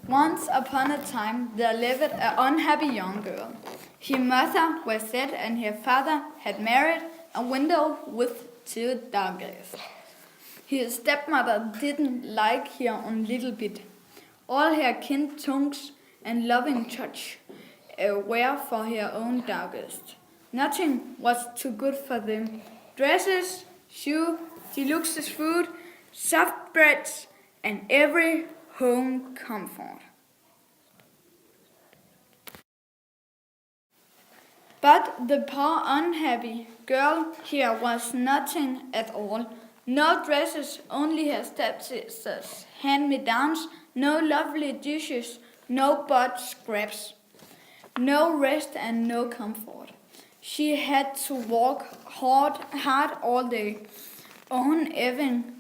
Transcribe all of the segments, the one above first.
Once upon a time there lived an unhappy young girl. Her mother was dead and her father had married a widow with 2 daughters. Her stepmother didn't like her a little bit. All her kind tongues and loving touch were for her own daughters. Nothing was too good for them. Dresses, shoes, deluxe food, soft breads, and every home comfort. But the poor unhappy girl here was nothing at all. No dresses, only her stepsisters' hand-me-downs, no lovely dishes, no bought scraps, no rest and no comfort. She had to work hard all day. Even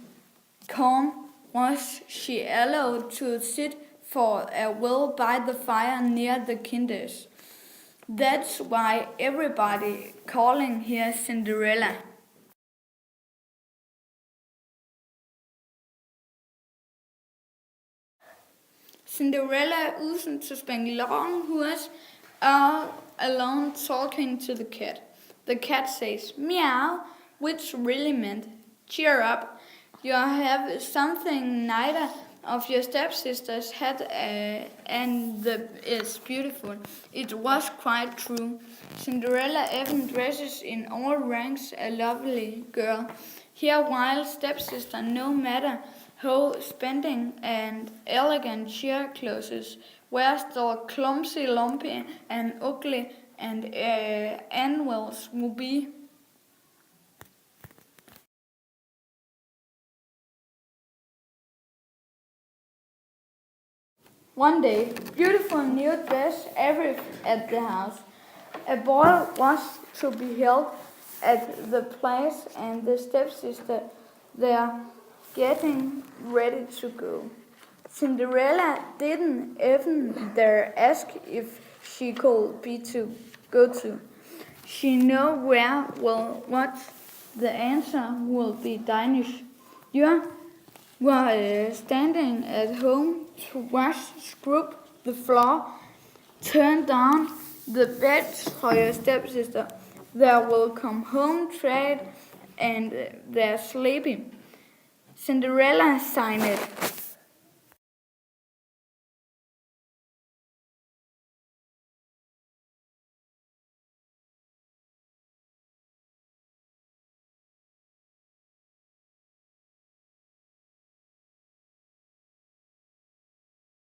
calm was she allowed to sit for a while by the fire near the kinders. That's why everybody calling her Cinderella. Cinderella isn't to spend long hours alone talking to the cat. The cat says meow, which really meant cheer up. You have something neither of your stepsisters had, and is beautiful. It was quite true. Cinderella even dresses in all ranks a lovely girl. Her wild stepsister, no matter how spending and elegant cheer clothes, were still clumsy, lumpy, and ugly, and animals would be. One day, beautiful new dress every at the house. A ball was to be held at the place, and the stepsister there getting ready to go. Cinderella didn't even dare ask if she could be to go to. She knew what the answer would be. Danish. You were standing at home to wash, scrub the floor, turn down the bed for your stepsister. They will come home tired and they're sleeping. Cinderella signed it.